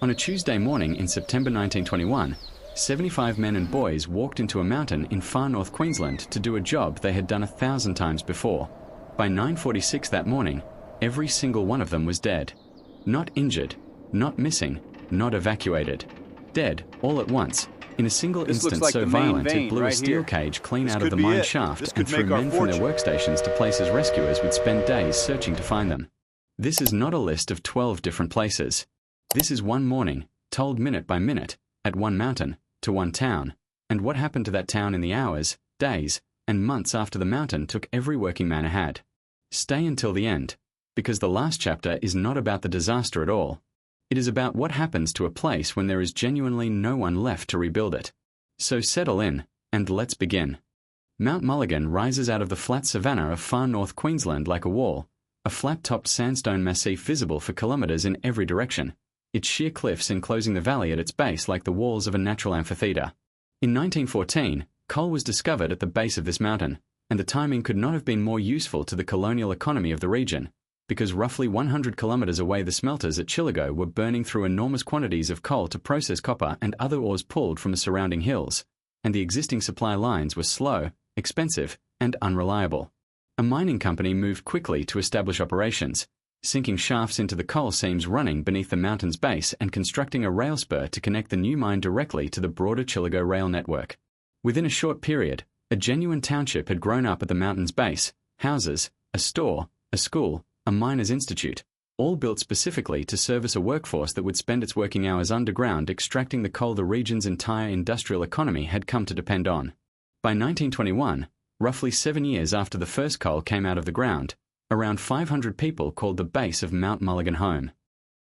On a Tuesday morning in September 1921, 75 men and boys walked into a mountain in far north Queensland to do a job they had done 1,000 times before. By 9:46 that morning, every single one of them was dead. Not injured, not missing, not evacuated. Dead, all at once, in a single instant so violent it blew a steel cage clean out of the mine shaft and threw men from their workstations to places rescuers would spend days searching to find them. This is not a list of 12 different places. This is one morning, told minute by minute, at one mountain, to one town, and what happened to that town in the hours, days, and months after the mountain took every working man had. Stay until the end, because the last chapter is not about the disaster at all. It is about what happens to a place when there is genuinely no one left to rebuild it. So settle in, and let's begin. Mount Mulligan rises out of the flat savanna of far north Queensland like a wall, a flat-topped sandstone massif visible for kilometres in every direction, its sheer cliffs enclosing the valley at its base like the walls of a natural amphitheatre. In 1914, coal was discovered at the base of this mountain, and the timing could not have been more useful to the colonial economy of the region, because roughly 100 kilometres away the smelters at Chillagoe were burning through enormous quantities of coal to process copper and other ores pulled from the surrounding hills, and the existing supply lines were slow, expensive, and unreliable. A mining company moved quickly to establish operations, sinking shafts into the coal seams running beneath the mountain's base and constructing a rail spur to connect the new mine directly to the broader Chillagoe rail network. Within a short period, a genuine township had grown up at the mountain's base, houses, a store, a school, a miners' institute, all built specifically to service a workforce that would spend its working hours underground extracting the coal the region's entire industrial economy had come to depend on. By 1921, roughly 7 years after the first coal came out of the ground, around 500 people called the base of Mount Mulligan home.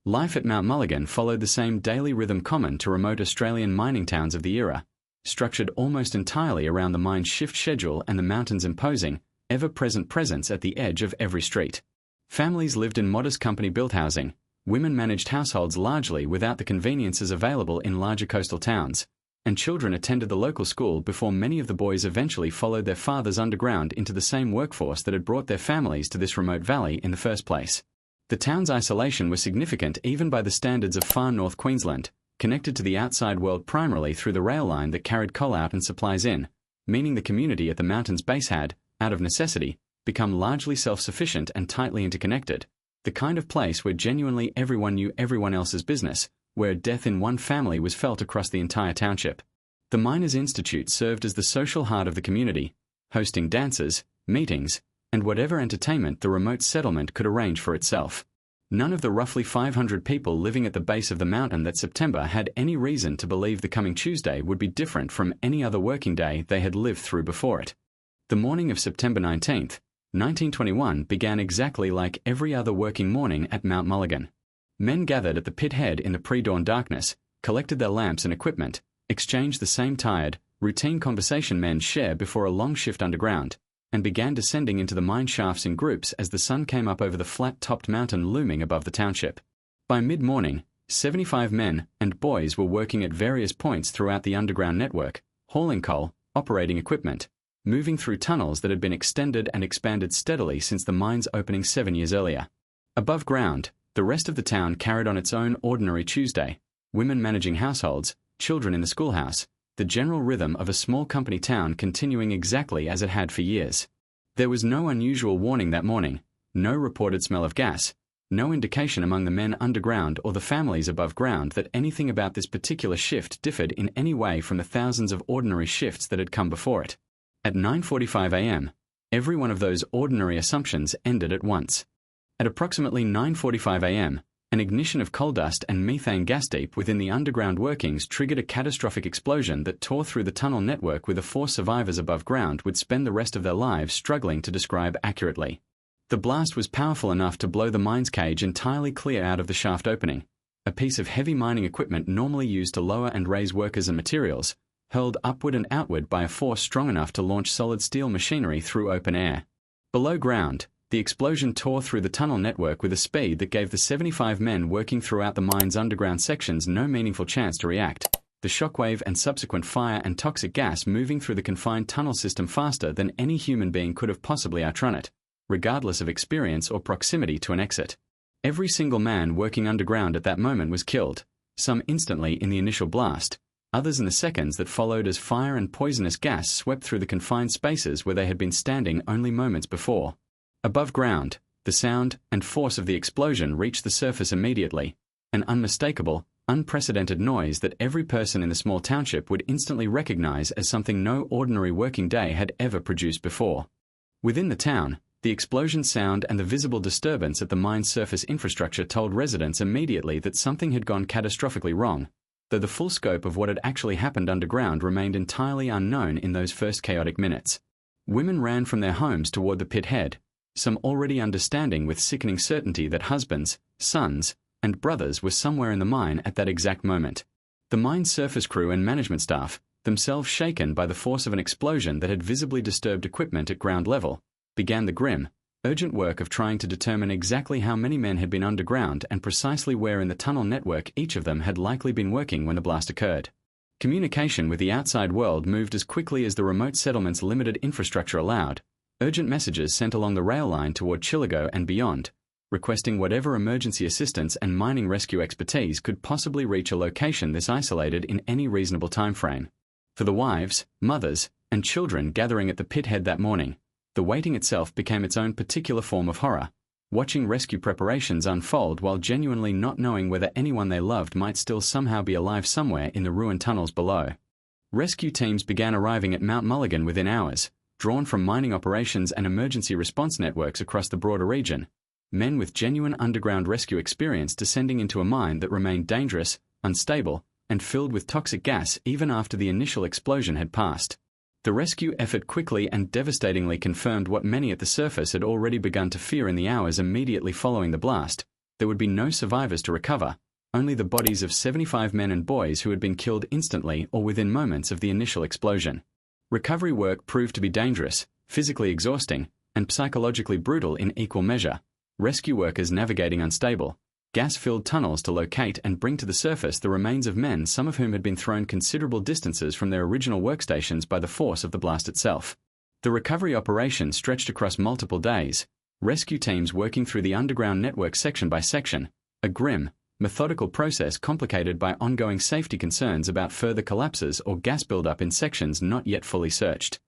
Life at Mount Mulligan followed the same daily rhythm common to remote Australian mining towns of the era, structured almost entirely around the mine's shift schedule and the mountain's imposing, ever-present presence at the edge of every street. Families lived in modest company-built housing, women managed households largely without the conveniences available in larger coastal towns, and children attended the local school before many of the boys eventually followed their fathers underground into the same workforce that had brought their families to this remote valley in the first place. The town's isolation was significant even by the standards of far north Queensland, connected to the outside world primarily through the rail line that carried coal out and supplies in, meaning the community at the mountain's base had, out of necessity, become largely self-sufficient and tightly interconnected, the kind of place where genuinely everyone knew everyone else's business, where death in one family was felt across the entire township. The Miners' Institute served as the social heart of the community, hosting dances, meetings, and whatever entertainment the remote settlement could arrange for itself. None of the roughly 500 people living at the base of the mountain that September had any reason to believe the coming Tuesday would be different from any other working day they had lived through before it. The morning of September 19th, 1921 began exactly like every other working morning at Mount Mulligan. Men gathered at the pit head in the pre-dawn darkness, collected their lamps and equipment, exchanged the same tired, routine conversation men share before a long shift underground, and began descending into the mine shafts in groups as the sun came up over the flat-topped mountain looming above the township. By mid-morning, 75 men and boys were working at various points throughout the underground network, hauling coal, operating equipment, moving through tunnels that had been extended and expanded steadily since the mine's opening 7 years earlier. Above ground, the rest of the town carried on its own ordinary Tuesday, women managing households, children in the schoolhouse, the general rhythm of a small company town continuing exactly as it had for years. There was no unusual warning that morning, no reported smell of gas, no indication among the men underground or the families above ground that anything about this particular shift differed in any way from the thousands of ordinary shifts that had come before it. At 9:45 a.m., every one of those ordinary assumptions ended at once. At approximately 9:45 a.m., an ignition of coal dust and methane gas deep within the underground workings triggered a catastrophic explosion that tore through the tunnel network with the 4 survivors above ground would spend the rest of their lives struggling to describe accurately. The blast was powerful enough to blow the mine's cage entirely clear out of the shaft opening, a piece of heavy mining equipment normally used to lower and raise workers and materials, hurled upward and outward by a force strong enough to launch solid steel machinery through open air. Below ground, the explosion tore through the tunnel network with a speed that gave the 75 men working throughout the mine's underground sections no meaningful chance to react, the shockwave and subsequent fire and toxic gas moving through the confined tunnel system faster than any human being could have possibly outrun it, regardless of experience or proximity to an exit. Every single man working underground at that moment was killed, some instantly in the initial blast, others in the seconds that followed as fire and poisonous gas swept through the confined spaces where they had been standing only moments before. Above ground, the sound and force of the explosion reached the surface immediately, an unmistakable, unprecedented noise that every person in the small township would instantly recognize as something no ordinary working day had ever produced before. Within the town, the explosion sound and the visible disturbance at the mine's surface infrastructure told residents immediately that something had gone catastrophically wrong, though the full scope of what had actually happened underground remained entirely unknown in those first chaotic minutes. Women ran from their homes toward the pit head, some already understanding with sickening certainty that husbands, sons, and brothers were somewhere in the mine at that exact moment. The mine's surface crew and management staff, themselves shaken by the force of an explosion that had visibly disturbed equipment at ground level, began the grim, urgent work of trying to determine exactly how many men had been underground and precisely where in the tunnel network each of them had likely been working when the blast occurred. Communication with the outside world moved as quickly as the remote settlement's limited infrastructure allowed. Urgent messages sent along the rail line toward Chillago and beyond, requesting whatever emergency assistance and mining rescue expertise could possibly reach a location this isolated in any reasonable time frame. For the wives, mothers, and children gathering at the pit head that morning, the waiting itself became its own particular form of horror, watching rescue preparations unfold while genuinely not knowing whether anyone they loved might still somehow be alive somewhere in the ruined tunnels below. Rescue teams began arriving at Mount Mulligan within hours, drawn from mining operations and emergency response networks across the broader region, men with genuine underground rescue experience descending into a mine that remained dangerous, unstable, and filled with toxic gas even after the initial explosion had passed. The rescue effort quickly and devastatingly confirmed what many at the surface had already begun to fear in the hours immediately following the blast. There would be no survivors to recover, only the bodies of 75 men and boys who had been killed instantly or within moments of the initial explosion. Recovery work proved to be dangerous, physically exhausting, and psychologically brutal in equal measure. Rescue workers navigating unstable, gas-filled tunnels to locate and bring to the surface the remains of men, some of whom had been thrown considerable distances from their original workstations by the force of the blast itself. The recovery operation stretched across multiple days, rescue teams working through the underground network section by section, a grim, methodical process complicated by ongoing safety concerns about further collapses or gas buildup in sections not yet fully searched.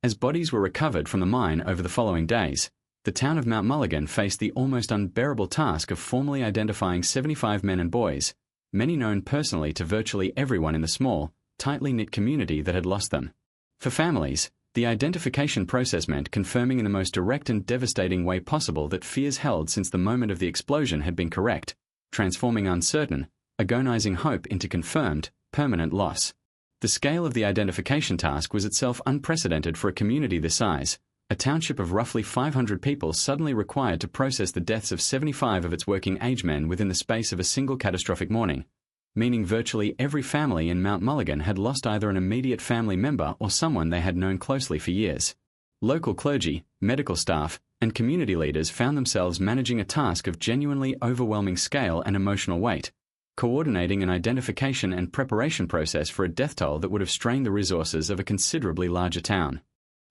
As bodies were recovered from the mine over the following days, the town of Mount Mulligan faced the almost unbearable task of formally identifying 75 men and boys, many known personally to virtually everyone in the small, tightly knit community that had lost them. For families, the identification process meant confirming in the most direct and devastating way possible that fears held since the moment of the explosion had been correct, transforming uncertain, agonizing hope into confirmed, permanent loss. The scale of the identification task was itself unprecedented for a community this size, a township of roughly 500 people suddenly required to process the deaths of 75 of its working-age men within the space of a single catastrophic morning, meaning virtually every family in Mount Mulligan had lost either an immediate family member or someone they had known closely for years. Local clergy, medical staff, and community leaders found themselves managing a task of genuinely overwhelming scale and emotional weight, coordinating an identification and preparation process for a death toll that would have strained the resources of a considerably larger town.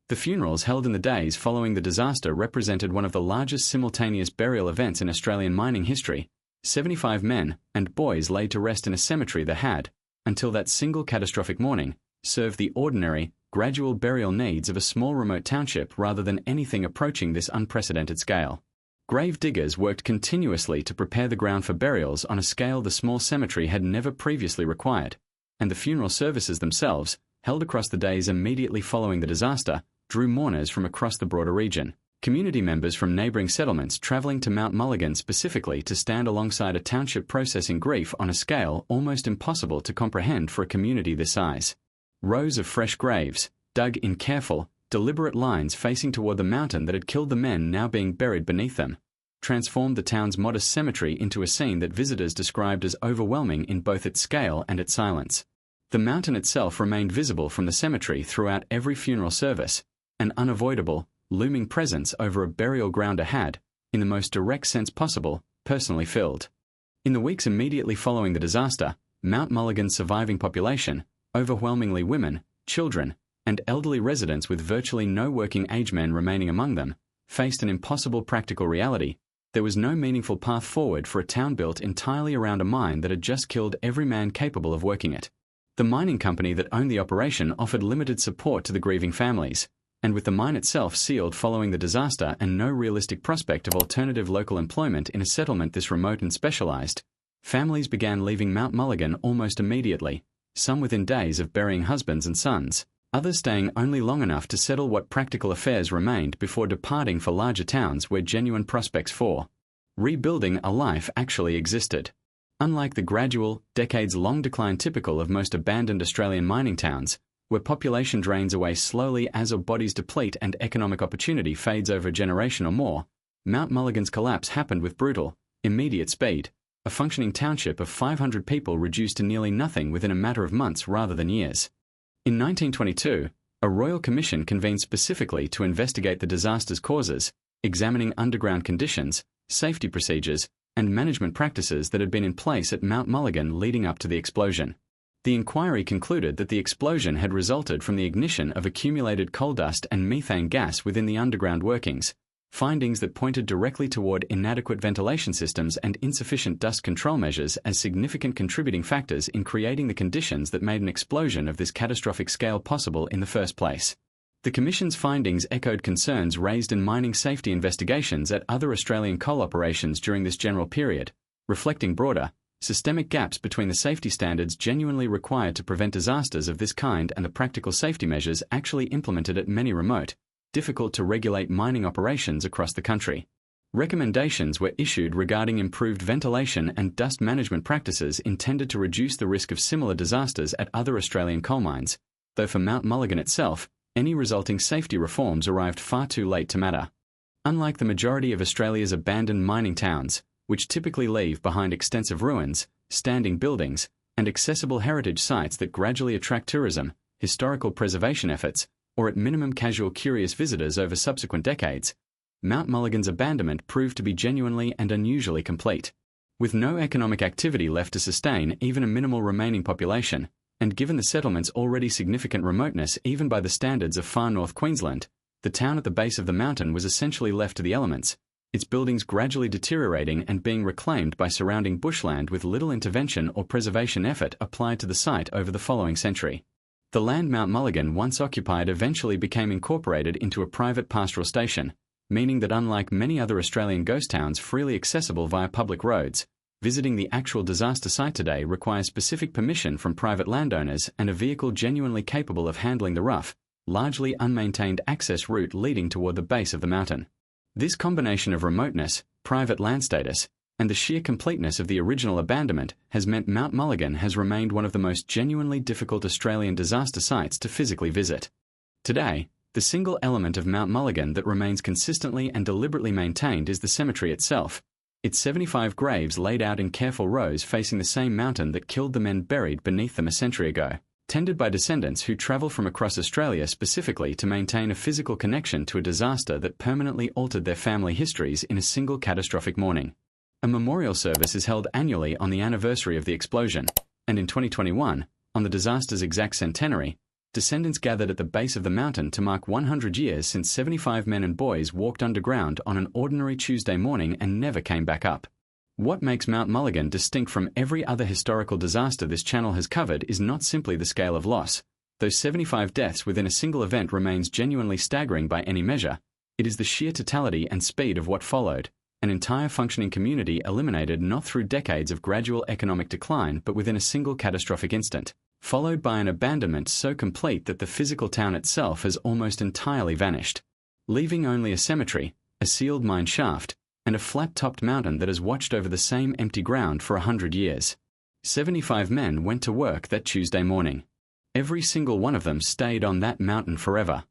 The funerals held in the days following the disaster represented one of the largest simultaneous burial events in Australian mining history. 75 men and boys laid to rest in a cemetery that had, until that single catastrophic morning, served the ordinary, gradual burial needs of a small remote township rather than anything approaching this unprecedented scale. Grave diggers worked continuously to prepare the ground for burials on a scale the small cemetery had never previously required, and the funeral services themselves, held across the days immediately following the disaster, drew mourners from across the broader region. Community members from neighbouring settlements travelling to Mount Mulligan specifically to stand alongside a township processing grief on a scale almost impossible to comprehend for a community this size. Rows of fresh graves, dug in careful, deliberate lines facing toward the mountain that had killed the men now being buried beneath them, transformed the town's modest cemetery into a scene that visitors described as overwhelming in both its scale and its silence. The mountain itself remained visible from the cemetery throughout every funeral service, an unavoidable, looming presence over a burial grounder had, in the most direct sense possible, personally filled. In the weeks immediately following the disaster, Mount Mulligan's surviving population, overwhelmingly women, children, and elderly residents with virtually no working-age men remaining among them, faced an impossible practical reality. There was no meaningful path forward for a town built entirely around a mine that had just killed every man capable of working it. The mining company that owned the operation offered limited support to the grieving families, and with the mine itself sealed following the disaster and no realistic prospect of alternative local employment in a settlement this remote and specialized, families began leaving Mount Mulligan almost immediately, some within days of burying husbands and sons, others staying only long enough to settle what practical affairs remained before departing for larger towns where genuine prospects for rebuilding a life actually existed. Unlike the gradual, decades-long decline typical of most abandoned Australian mining towns, where population drains away slowly as our bodies deplete and economic opportunity fades over a generation or more, Mount Mulligan's collapse happened with brutal, immediate speed, a functioning township of 500 people reduced to nearly nothing within a matter of months rather than years. In 1922, a royal commission convened specifically to investigate the disaster's causes, examining underground conditions, safety procedures, and management practices that had been in place at Mount Mulligan leading up to the explosion. The inquiry concluded that the explosion had resulted from the ignition of accumulated coal dust and methane gas within the underground workings, findings that pointed directly toward inadequate ventilation systems and insufficient dust control measures as significant contributing factors in creating the conditions that made an explosion of this catastrophic scale possible in the first place. The Commission's findings echoed concerns raised in mining safety investigations at other Australian coal operations during this general period, reflecting broader, systemic gaps between the safety standards genuinely required to prevent disasters of this kind and the practical safety measures actually implemented at many remote, difficult to regulate mining operations across the country. Recommendations were issued regarding improved ventilation and dust management practices intended to reduce the risk of similar disasters at other Australian coal mines, though for Mount Mulligan itself, any resulting safety reforms arrived far too late to matter. Unlike the majority of Australia's abandoned mining towns, which typically leave behind extensive ruins, standing buildings, and accessible heritage sites that gradually attract tourism, historical preservation efforts, or at minimum casual curious visitors over subsequent decades, Mount Mulligan's abandonment proved to be genuinely and unusually complete. With no economic activity left to sustain even a minimal remaining population, and given the settlement's already significant remoteness even by the standards of far north Queensland, the town at the base of the mountain was essentially left to the elements, its buildings gradually deteriorating and being reclaimed by surrounding bushland with little intervention or preservation effort applied to the site over the following century. The land Mount Mulligan once occupied eventually became incorporated into a private pastoral station, meaning that unlike many other Australian ghost towns freely accessible via public roads, visiting the actual disaster site today requires specific permission from private landowners and a vehicle genuinely capable of handling the rough, largely unmaintained access route leading toward the base of the mountain. This combination of remoteness, private land status, and the sheer completeness of the original abandonment has meant Mount Mulligan has remained one of the most genuinely difficult Australian disaster sites to physically visit. Today, the single element of Mount Mulligan that remains consistently and deliberately maintained is the cemetery itself, its 75 graves laid out in careful rows facing the same mountain that killed the men buried beneath them a century ago, tended by descendants who travel from across Australia specifically to maintain a physical connection to a disaster that permanently altered their family histories in a single catastrophic mourning. A memorial service is held annually on the anniversary of the explosion, and in 2021, on the disaster's exact centenary, descendants gathered at the base of the mountain to mark 100 years since 75 men and boys walked underground on an ordinary Tuesday morning and never came back up. What makes Mount Mulligan distinct from every other historical disaster this channel has covered is not simply the scale of loss. Though 75 deaths within a single event remains genuinely staggering by any measure, it is the sheer totality and speed of what followed. An entire functioning community eliminated not through decades of gradual economic decline but within a single catastrophic instant, followed by an abandonment so complete that the physical town itself has almost entirely vanished, leaving only a cemetery, a sealed mine shaft, and a flat-topped mountain that has watched over the same empty ground for 100 years. 75 men went to work that Tuesday morning. Every single one of them stayed on that mountain forever.